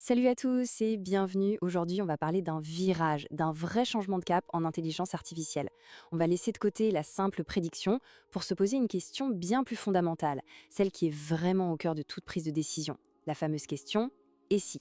Salut à tous et bienvenue. Aujourd'hui, on va parler d'un virage, d'un vrai changement de cap en intelligence artificielle. On va laisser de côté la simple prédiction pour se poser une question bien plus fondamentale, celle qui est vraiment au cœur de toute prise de décision. La fameuse question «et si?».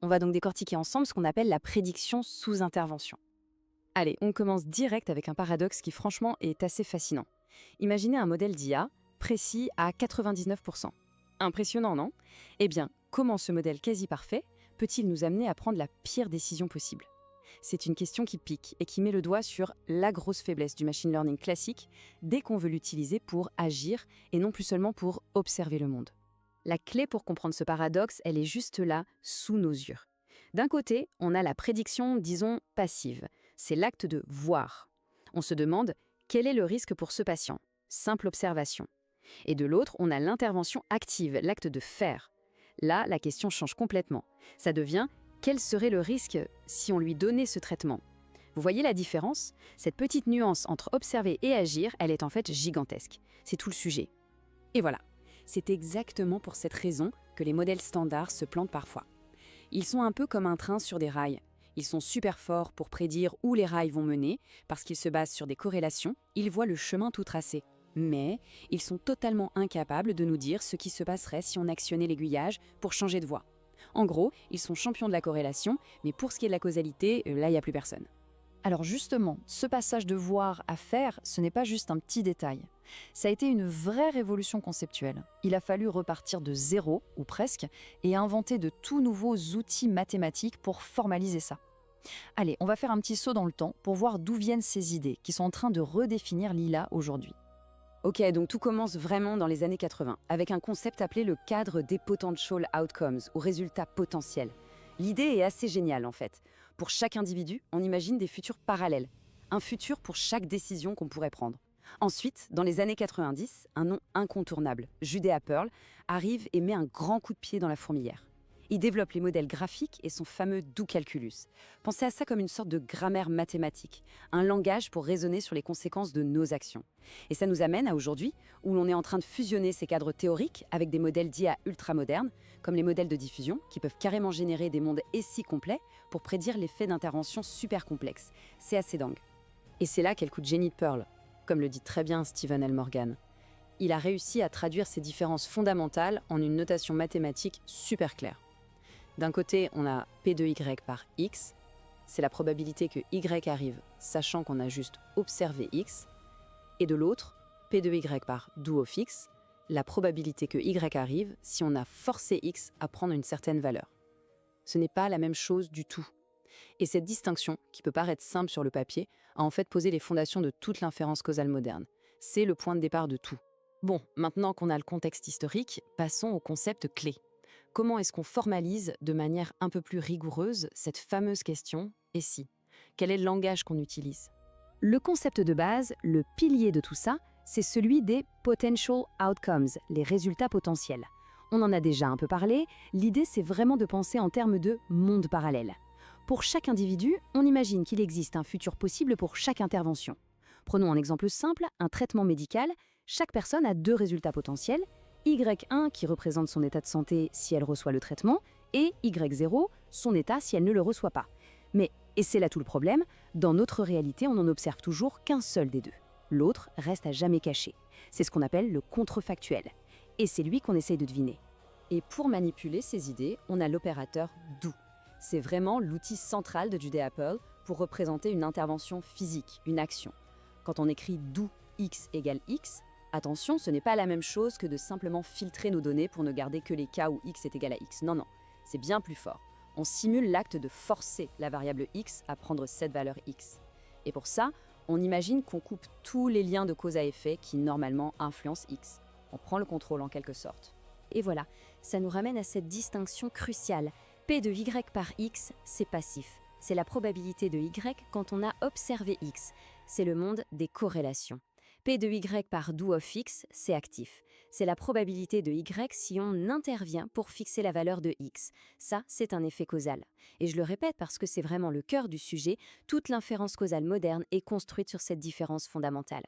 On va donc décortiquer ensemble ce qu'on appelle la prédiction sous intervention. Allez, on commence direct avec un paradoxe qui franchement est assez fascinant. Imaginez un modèle d'IA précis à 99%. Impressionnant, non? Eh bien, comment ce modèle quasi parfait peut-il nous amener à prendre la pire décision possible? C'est une question qui pique et qui met le doigt sur la grosse faiblesse du machine learning classique dès qu'on veut l'utiliser pour agir et non plus seulement pour observer le monde. La clé pour comprendre ce paradoxe, elle est juste là, sous nos yeux. D'un côté, on a la prédiction, disons, passive. C'est l'acte de voir. On se demande quel est le risque pour ce patient? Simple observation. Et de l'autre, on a l'intervention active, l'acte de faire. Là, la question change complètement. Ça devient quel serait le risque si on lui donnait ce traitement? Vous voyez la différence? Cette petite nuance entre observer et agir, elle est en fait gigantesque. C'est tout le sujet. Et voilà, c'est exactement pour cette raison que les modèles standards se plantent parfois. Ils sont un peu comme un train sur des rails. Ils sont super forts pour prédire où les rails vont mener, parce qu'ils se basent sur des corrélations, ils voient le chemin tout tracé. Mais ils sont totalement incapables de nous dire ce qui se passerait si on actionnait l'aiguillage pour changer de voie. En gros, ils sont champions de la corrélation, mais pour ce qui est de la causalité, là, il n'y a plus personne. Alors justement, ce passage de voir à faire, ce n'est pas juste un petit détail. Ça a été une vraie révolution conceptuelle. Il a fallu repartir de zéro, ou presque, et inventer de tout nouveaux outils mathématiques pour formaliser ça. Allez, on va faire un petit saut dans le temps pour voir d'où viennent ces idées qui sont en train de redéfinir l'IA aujourd'hui. Ok, donc tout commence vraiment dans les années 80, avec un concept appelé le cadre des potential outcomes, ou résultats potentiels. L'idée est assez géniale en fait. Pour chaque individu, on imagine des futurs parallèles. Un futur pour chaque décision qu'on pourrait prendre. Ensuite, dans les années 90, un nom incontournable, Judea Pearl, arrive et met un grand coup de pied dans la fourmilière. Il développe les modèles graphiques et son fameux do-calculus. Pensez à ça comme une sorte de grammaire mathématique, un langage pour raisonner sur les conséquences de nos actions. Et ça nous amène à aujourd'hui, où l'on est en train de fusionner ces cadres théoriques avec des modèles d'IA ultramodernes, comme les modèles de diffusion, qui peuvent carrément générer des mondes et si complets pour prédire l'effet d'intervention super complexes. C'est assez dingue. Et c'est là qu'est le coup de génie de Pearl, comme le dit très bien Stephen L. Morgan. Il a réussi à traduire ces différences fondamentales en une notation mathématique super claire. D'un côté, on a P de Y par X, c'est la probabilité que Y arrive, sachant qu'on a juste observé X. Et de l'autre, P de Y par do of X, la probabilité que Y arrive si on a forcé X à prendre une certaine valeur. Ce n'est pas la même chose du tout. Et cette distinction, qui peut paraître simple sur le papier, a en fait posé les fondations de toute l'inférence causale moderne. C'est le point de départ de tout. Bon, maintenant qu'on a le contexte historique, passons au concept clé. Comment est-ce qu'on formalise de manière un peu plus rigoureuse cette fameuse question « et si ?» Quel est le langage qu'on utilise? Le concept de base, le pilier de tout ça, c'est celui des potential outcomes, les résultats potentiels. On en a déjà un peu parlé, l'idée c'est vraiment de penser en termes de monde parallèle. Pour chaque individu, on imagine qu'il existe un futur possible pour chaque intervention. Prenons un exemple simple, un traitement médical, chaque personne a deux résultats potentiels, Y1 qui représente son état de santé si elle reçoit le traitement, et Y0, son état si elle ne le reçoit pas. Mais, et c'est là tout le problème, dans notre réalité, on n'en observe toujours qu'un seul des deux. L'autre reste à jamais caché. C'est ce qu'on appelle le contrefactuel. Et c'est lui qu'on essaye de deviner. Et pour manipuler ces idées, on a l'opérateur DO. C'est vraiment l'outil central de Judea Pearl pour représenter une intervention physique, une action. Quand on écrit DO x égale x, attention, ce n'est pas la même chose que de simplement filtrer nos données pour ne garder que les cas où x est égal à x. Non, c'est bien plus fort. On simule l'acte de forcer la variable x à prendre cette valeur x. Et pour ça, on imagine qu'on coupe tous les liens de cause à effet qui normalement influencent x. On prend le contrôle en quelque sorte. Et voilà, ça nous ramène à cette distinction cruciale. P de y par x, c'est passif. C'est la probabilité de y quand on a observé x. C'est le monde des corrélations. P de y par do of x, c'est actif. C'est la probabilité de y si on intervient pour fixer la valeur de x. Ça, c'est un effet causal. Et je le répète parce que c'est vraiment le cœur du sujet, toute l'inférence causale moderne est construite sur cette différence fondamentale.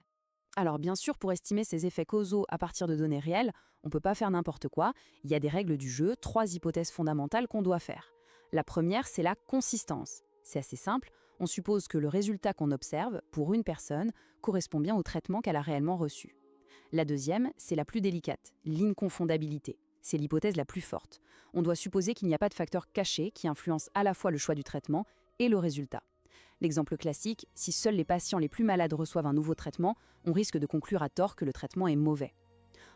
Alors bien sûr, pour estimer ces effets causaux à partir de données réelles, on ne peut pas faire n'importe quoi. Il y a des règles du jeu, 3 hypothèses fondamentales qu'on doit faire. La première, c'est la consistance. C'est assez simple, on suppose que le résultat qu'on observe, pour une personne, correspond bien au traitement qu'elle a réellement reçu. La deuxième, c'est la plus délicate, l'inconfondabilité. C'est l'hypothèse la plus forte. On doit supposer qu'il n'y a pas de facteur caché qui influence à la fois le choix du traitement et le résultat. L'exemple classique, si seuls les patients les plus malades reçoivent un nouveau traitement, on risque de conclure à tort que le traitement est mauvais.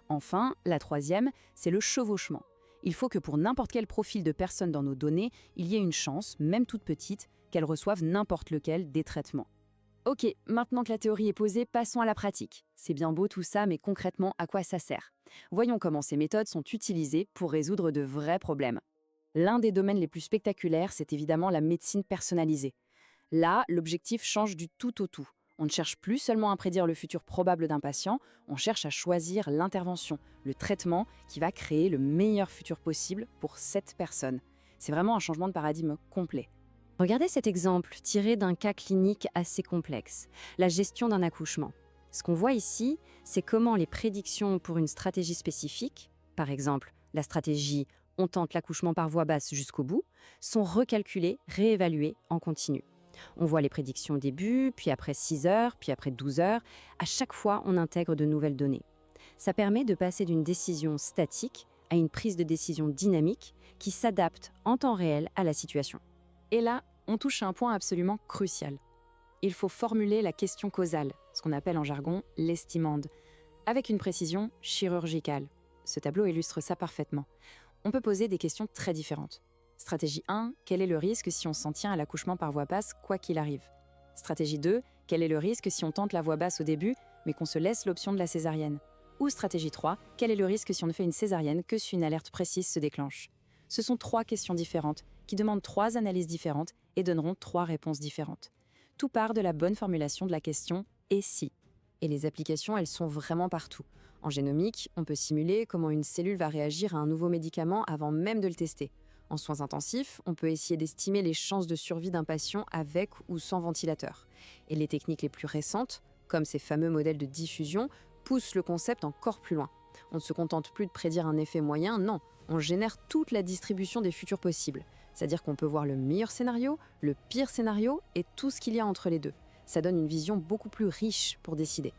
Enfin, la troisième, c'est le chevauchement. Il faut que pour n'importe quel profil de personne dans nos données, il y ait une chance, même toute petite, qu'elle reçoive n'importe lequel des traitements. Ok, maintenant que la théorie est posée, passons à la pratique. C'est bien beau tout ça, mais concrètement, à quoi ça sert? Voyons comment ces méthodes sont utilisées pour résoudre de vrais problèmes. L'un des domaines les plus spectaculaires, c'est évidemment la médecine personnalisée. Là, l'objectif change du tout au tout. On ne cherche plus seulement à prédire le futur probable d'un patient, on cherche à choisir l'intervention, le traitement qui va créer le meilleur futur possible pour cette personne. C'est vraiment un changement de paradigme complet. Regardez cet exemple tiré d'un cas clinique assez complexe, la gestion d'un accouchement. Ce qu'on voit ici, c'est comment les prédictions pour une stratégie spécifique, par exemple la stratégie « on tente l'accouchement par voie basse jusqu'au bout », sont recalculées, réévaluées en continu. On voit les prédictions au début, puis après 6 heures, puis après 12 heures. À chaque fois, on intègre de nouvelles données. Ça permet de passer d'une décision statique à une prise de décision dynamique qui s'adapte en temps réel à la situation. Et là, on touche à un point absolument crucial. Il faut formuler la question causale, ce qu'on appelle en jargon l'estimande, avec une précision chirurgicale. Ce tableau illustre ça parfaitement. On peut poser des questions très différentes. Stratégie 1, quel est le risque si on s'en tient à l'accouchement par voie basse, quoi qu'il arrive? Stratégie 2, quel est le risque si on tente la voie basse au début, mais qu'on se laisse l'option de la césarienne? Ou stratégie 3, quel est le risque si on ne fait une césarienne que si une alerte précise se déclenche? Ce sont 3 questions différentes, qui demandent 3 analyses différentes et donneront 3 réponses différentes. Tout part de la bonne formulation de la question « et si ?» Et les applications, elles sont vraiment partout. En génomique, on peut simuler comment une cellule va réagir à un nouveau médicament avant même de le tester. En soins intensifs, on peut essayer d'estimer les chances de survie d'un patient avec ou sans ventilateur. Et les techniques les plus récentes, comme ces fameux modèles de diffusion, poussent le concept encore plus loin. On ne se contente plus de prédire un effet moyen, non, on génère toute la distribution des futurs possibles. C'est-à-dire qu'on peut voir le meilleur scénario, le pire scénario et tout ce qu'il y a entre les deux. Ça donne une vision beaucoup plus riche pour décider.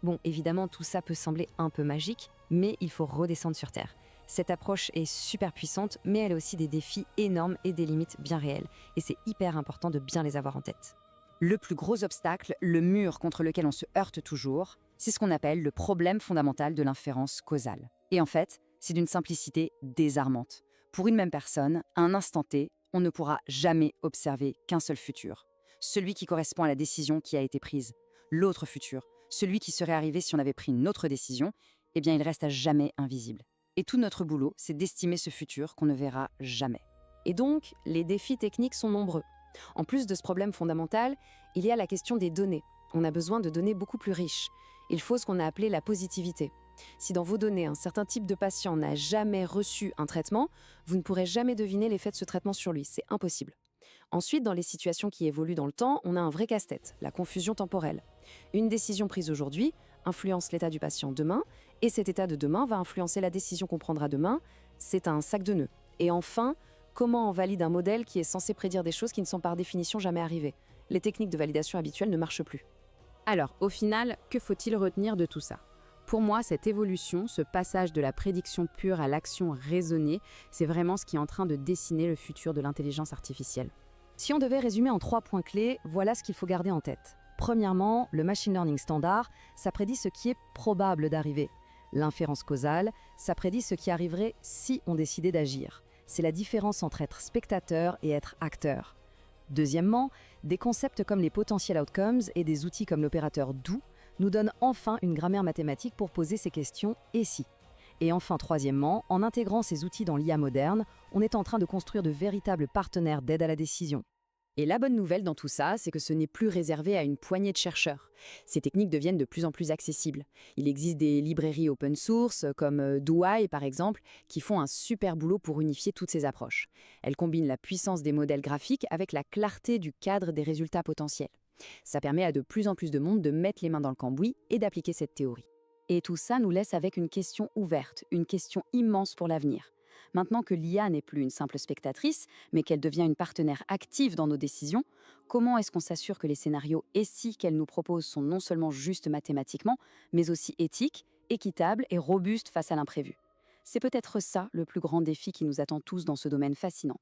Bon, évidemment, tout ça peut sembler un peu magique, mais il faut redescendre sur Terre. Cette approche est super puissante, mais elle a aussi des défis énormes et des limites bien réelles. Et c'est hyper important de bien les avoir en tête. Le plus gros obstacle, le mur contre lequel on se heurte toujours, c'est ce qu'on appelle le problème fondamental de l'inférence causale. Et en fait, c'est d'une simplicité désarmante. Pour une même personne, à un instant T, on ne pourra jamais observer qu'un seul futur. Celui qui correspond à la décision qui a été prise. L'autre futur, celui qui serait arrivé si on avait pris une autre décision, eh bien il reste à jamais invisible. Et tout notre boulot, c'est d'estimer ce futur qu'on ne verra jamais. Et donc, les défis techniques sont nombreux. En plus de ce problème fondamental, il y a la question des données. On a besoin de données beaucoup plus riches. Il faut ce qu'on a appelé la positivité. Si dans vos données, un certain type de patient n'a jamais reçu un traitement, vous ne pourrez jamais deviner l'effet de ce traitement sur lui. C'est impossible. Ensuite, dans les situations qui évoluent dans le temps, on a un vrai casse-tête, la confusion temporelle. Une décision prise aujourd'hui influence l'état du patient demain, et cet état de demain va influencer la décision qu'on prendra demain. C'est un sac de nœuds. Et enfin, comment on valide un modèle qui est censé prédire des choses qui ne sont par définition jamais arrivées? Les techniques de validation habituelles ne marchent plus. Alors, au final, que faut-il retenir de tout ça? Pour moi, cette évolution, ce passage de la prédiction pure à l'action raisonnée, c'est vraiment ce qui est en train de dessiner le futur de l'intelligence artificielle. Si on devait résumer en 3 points clés, voilà ce qu'il faut garder en tête. Premièrement, le machine learning standard, ça prédit ce qui est probable d'arriver. L'inférence causale, ça prédit ce qui arriverait si on décidait d'agir. C'est la différence entre être spectateur et être acteur. Deuxièmement, des concepts comme les potential outcomes et des outils comme l'opérateur DO nous donnent enfin une grammaire mathématique pour poser ces questions « et si ». Et enfin, troisièmement, en intégrant ces outils dans l'IA moderne, on est en train de construire de véritables partenaires d'aide à la décision. Et la bonne nouvelle dans tout ça, c'est que ce n'est plus réservé à une poignée de chercheurs. Ces techniques deviennent de plus en plus accessibles. Il existe des librairies open source, comme Douai par exemple, qui font un super boulot pour unifier toutes ces approches. Elles combinent la puissance des modèles graphiques avec la clarté du cadre des résultats potentiels. Ça permet à de plus en plus de monde de mettre les mains dans le cambouis et d'appliquer cette théorie. Et tout ça nous laisse avec une question ouverte, une question immense pour l'avenir. Maintenant que l'IA n'est plus une simple spectatrice, mais qu'elle devient une partenaire active dans nos décisions, comment est-ce qu'on s'assure que les scénarios et si qu'elle nous propose sont non seulement justes mathématiquement, mais aussi éthiques, équitables et robustes face à l'imprévu? C'est peut-être ça le plus grand défi qui nous attend tous dans ce domaine fascinant.